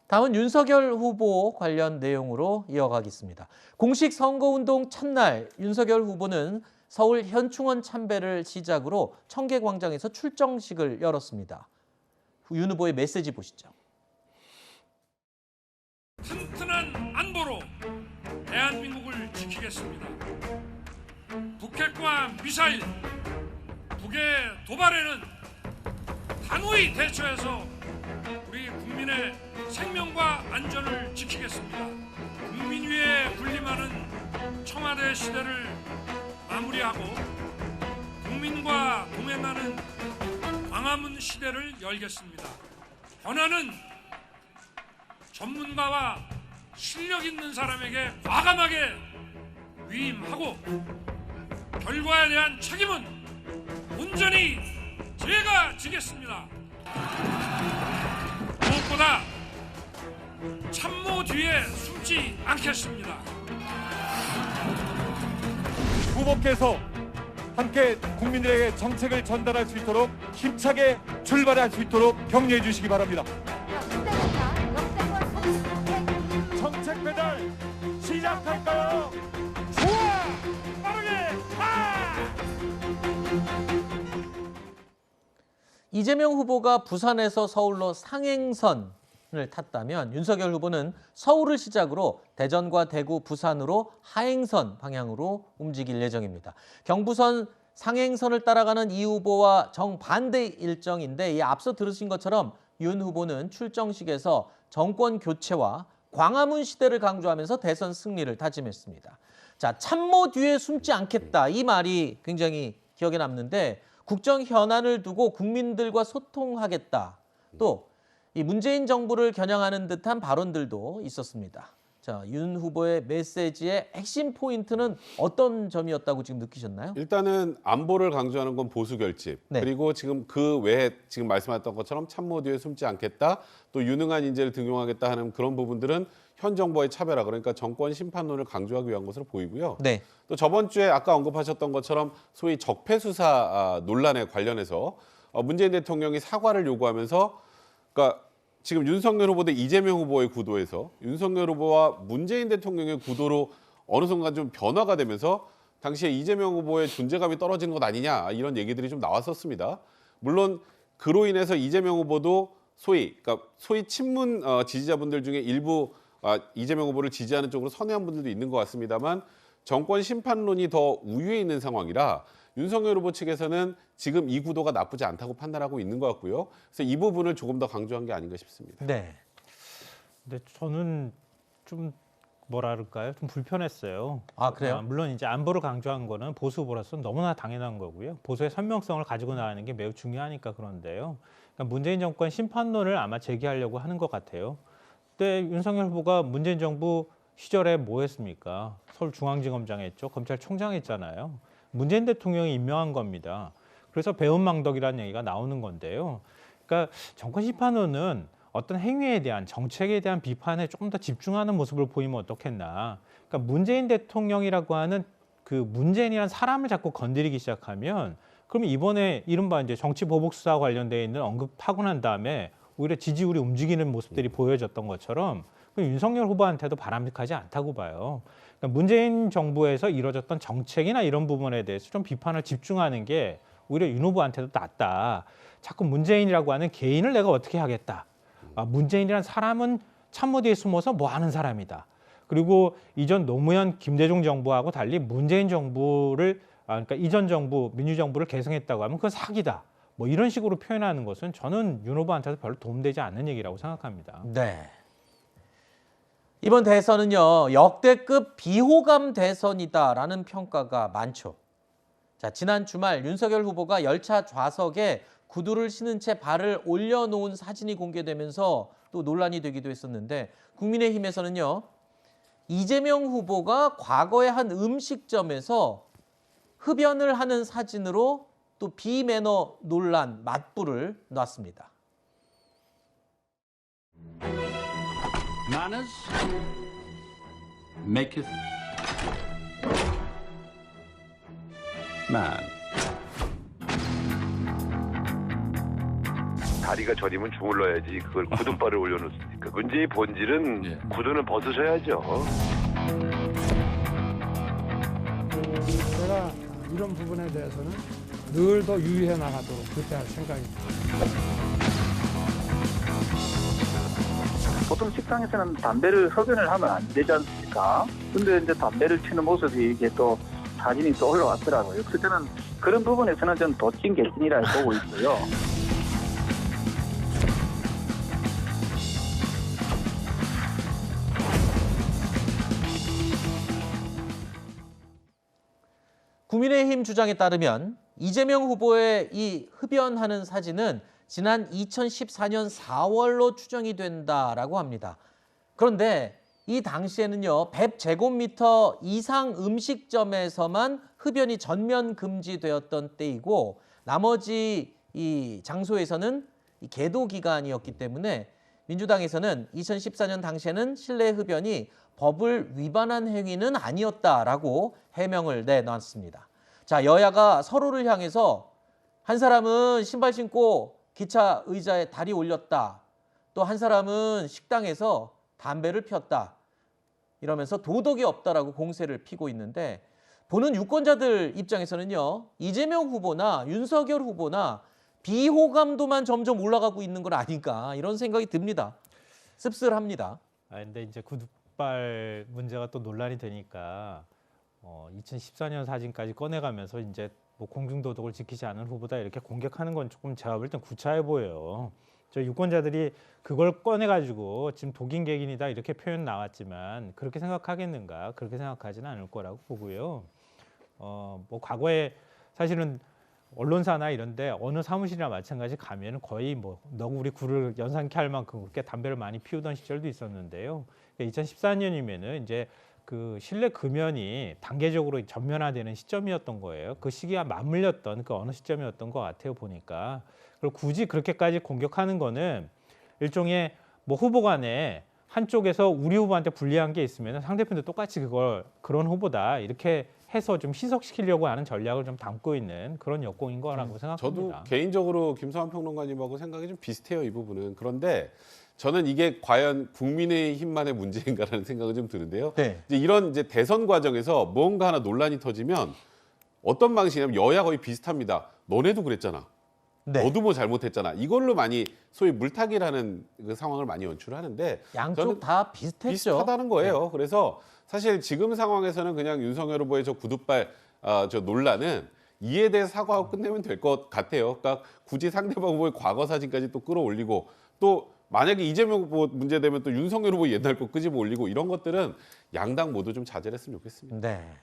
다음은 윤석열 후보 관련 내용으로 이어가겠습니다. 공식 선거운동 첫날 윤석열 후보는 서울 현충원 참배를 시작으로 청계광장에서 출정식을 열었습니다. 윤 후보의 메시지 보시죠. 튼튼한 안보로 대한민국을 지키겠습니다. 북핵과 미사일, 북의 도발에는 단호히 대처해서 우리 국민의 생명과 안전을 지키겠습니다. 국민 위에 군림하는 청와대 시대를 마무리하고 국민과 동행하는 광화문 시대를 열겠습니다. 권한은 전문가와 실력 있는 사람에게 과감하게 위임하고 결과에 대한 책임은 온전히 제가 지겠습니다. 무엇보다 참모 뒤에 숨지 않겠습니다. 후보께서 함께 국민들에게 정책을 전달할 수 있도록 힘차게 출발할 수 있도록 격려해 주시기 바랍니다. 정책 배달 시작할까요? 좋아! 빠르게! 이재명 후보가 부산에서 서울로 상행선을 탔다면 윤석열 후보는 서울을 시작으로 대전과 대구, 부산으로 하행선 방향으로 움직일 예정입니다. 경부선 상행선을 따라가는 이 후보와 정반대 일정인데 이 앞서 들으신 것처럼 윤 후보는 출정식에서 정권 교체와 광화문 시대를 강조하면서 대선 승리를 다짐했습니다. 자, 참모 뒤에 숨지 않겠다 이 말이 굉장히 기억에 남는데 국정 현안을 두고 국민들과 소통하겠다. 또 이 문재인 정부를 겨냥하는 듯한 발언들도 있었습니다. 자, 윤 후보의 메시지의 핵심 포인트는 어떤 점이었다고 지금 느끼셨나요? 일단은 안보를 강조하는 건 보수 결집. 네. 그리고 지금 그 외에 지금 말씀하셨던 것처럼 참모 뒤에 숨지 않겠다. 또 유능한 인재를 등용하겠다 하는 그런 부분들은 현 정부와의 차별화, 그러니까 정권 심판론을 강조하기 위한 것으로 보이고요. 네. 또 저번 주에 아까 언급하셨던 것처럼 소위 적폐 수사 논란에 관련해서 문재인 대통령이 사과를 요구하면서 그러니까 지금 윤석열 후보 대 이재명 후보의 구도에서 윤석열 후보와 문재인 대통령의 구도로 어느 순간 좀 변화가 되면서 당시에 이재명 후보의 존재감이 떨어지는 것 아니냐 이런 얘기들이 좀 나왔었습니다. 물론 그로 인해서 이재명 후보도 소위 친문 지지자분들 중에 일부 이재명 후보를 지지하는 쪽으로 선회한 분들도 있는 것 같습니다만 정권 심판론이 더 우위에 있는 상황이라 윤석열 후보 측에서는 지금 이 구도가 나쁘지 않다고 판단하고 있는 것 같고요. 그래서 이 부분을 조금 더 강조한 게 아닌가 싶습니다. 네. 근데 저는 좀 뭐랄까요? 좀 불편했어요. 아, 그래요? 물론 이제 안보를 강조한 거는 보수 후보로서 너무나 당연한 거고요. 보수의 선명성을 가지고 나가는 게 매우 중요하니까 그런데요. 그러니까 문재인 정권 심판론을 아마 제기하려고 하는 것 같아요. 그때 윤석열 후보가 문재인 정부 시절에 뭐 했습니까? 서울중앙지검장 했죠. 검찰총장 했잖아요. 문재인 대통령이 임명한 겁니다. 그래서 배은망덕이라는 얘기가 나오는 건데요. 그러니까 정권 심판론은 어떤 행위에 대한 정책에 대한 비판에 조금 더 집중하는 모습을 보이면 어떻겠나. 그러니까 문재인 대통령이라고 하는 그 문재인이라는 사람을 자꾸 건드리기 시작하면 그러면 이번에 이른바 이제 정치 보복 수사 관련돼 있는 언급하고 난 다음에 오히려 지지율이 움직이는 모습들이 보여졌던 것처럼 윤석열 후보한테도 바람직하지 않다고 봐요. 그러니까 문재인 정부에서 이루어졌던 정책이나 이런 부분에 대해서 좀 비판을 집중하는 게 오히려 윤 후보한테도 낫다. 자꾸 문재인이라고 하는 개인을 내가 어떻게 하겠다. 문재인이라는 사람은 참모 뒤에 숨어서 뭐 하는 사람이다. 그리고 이전 노무현 김대중 정부하고 달리 문재인 정부를 그러니까 이전 정부 민주정부를 계승했다고 하면 그건 사기다. 뭐 이런 식으로 표현하는 것은 저는 윤 후보한테도 별로 도움되지 않는 얘기라고 생각합니다. 네. 이번 대선은요, 역대급 비호감 대선이다라는 평가가 많죠. 자, 지난 주말 윤석열 후보가 열차 좌석에 구두를 신은 채 발을 올려놓은 사진이 공개되면서 또 논란이 되기도 했었는데 국민의힘에서는요, 이재명 후보가 과거에 한 음식점에서 흡연을 하는 사진으로 또 비매너 논란 맞불을 놨습니다. Manners maketh man. 다리가 저리면 주물러야지 그걸 구두발을 올려놓습니까? 문제의 본질은 예. 구두는 벗으셔야죠. 제가 이런 부분에 대해서는 늘 더 유의해 나가도록 그렇게 할 생각입니다. 보통 식당에서는 담배를 흡연을 하면 안 되지 않습니까? 근데 이제 담배를 피는 모습이 이게 또 사진이 또 올라왔더라고요. 그래서 저는 그런 부분에서는 좀 도찐 개찐이라고 보고 있고요. 국민의힘 주장에 따르면 이재명 후보의 이 흡연하는 사진은 지난 2014년 4월로 추정이 된다라고 합니다. 그런데 이 당시에는요, 100제곱미터 이상 음식점에서만 흡연이 전면 금지되었던 때이고 나머지 이 장소에서는 이 계도 기간이었기 때문에 민주당에서는 2014년 당시에는 실내 흡연이 법을 위반한 행위는 아니었다라고 해명을 내놨습니다. 자, 여야가 서로를 향해서 한 사람은 신발 신고 기차 의자에 다리 올렸다. 또 한 사람은 식당에서 담배를 피웠다. 이러면서 도덕이 없다라고 공세를 피고 있는데 보는 유권자들 입장에서는요. 이재명 후보나 윤석열 후보나 비호감도만 점점 올라가고 있는 건 아닌가 이런 생각이 듭니다. 씁쓸합니다. 근데 이제 구두발 문제가 또 논란이 되니까 2014년 사진까지 꺼내가면서 이제 뭐 공중도덕을 지키지 않은 후보다 이렇게 공격하는 건 조금 제가 볼 땐 구차해 보여요. 저 유권자들이 그걸 꺼내가지고 지금 독인객인이다 이렇게 표현 나왔지만 그렇게 생각하겠는가? 그렇게 생각하지는 않을 거라고 보고요. 뭐 과거에 사실은 언론사나 이런데 어느 사무실이나 마찬가지 가면은 거의 뭐 너구리 굴을 연상케 할 만큼 그렇게 담배를 많이 피우던 시절도 있었는데요. 2014년이면은 이제 그 실내 금연이 단계적으로 전면화되는 시점이었던 거예요. 그 시기와 맞물렸던 그 어느 시점이었던 것 같아요 보니까. 그리고 굳이 그렇게까지 공격하는 거는 일종의 뭐 후보 간에 한쪽에서 우리 후보한테 불리한 게 있으면 상대편도 똑같이 그걸 그런 후보다 이렇게 해서 좀 희석시키려고 하는 전략을 좀 담고 있는 그런 역공인 거라고 생각합니다. 저도 개인적으로 김성환 평론가님하고 생각이 좀 비슷해요, 이 부분은. 그런데 저는 이게 과연 국민의힘만의 문제인가라는 생각은 좀 드는데요. 네. 이제 이런 이제 대선 과정에서 뭔가 하나 논란이 터지면 어떤 방식이냐면 여야 거의 비슷합니다. 너네도 그랬잖아. 네. 너도 뭐 잘못했잖아. 이걸로 많이 소위 물타기라는 그 상황을 많이 연출하는데 양쪽 저는 다 비슷했죠. 비슷하다는 거예요. 그래서 사실 지금 상황에서는 그냥 윤석열 후보의 저 구두발 저 논란은 이에 대해 사과하고 끝내면 될 것 같아요. 그러니까 굳이 상대방 후보의 과거 사진까지 또 끌어올리고 또 만약에 이재명 후보 문제되면 또 윤석열 후보 옛날 거 끄집어 올리고 이런 것들은 양당 모두 좀 자제를 했으면 좋겠습니다. 네.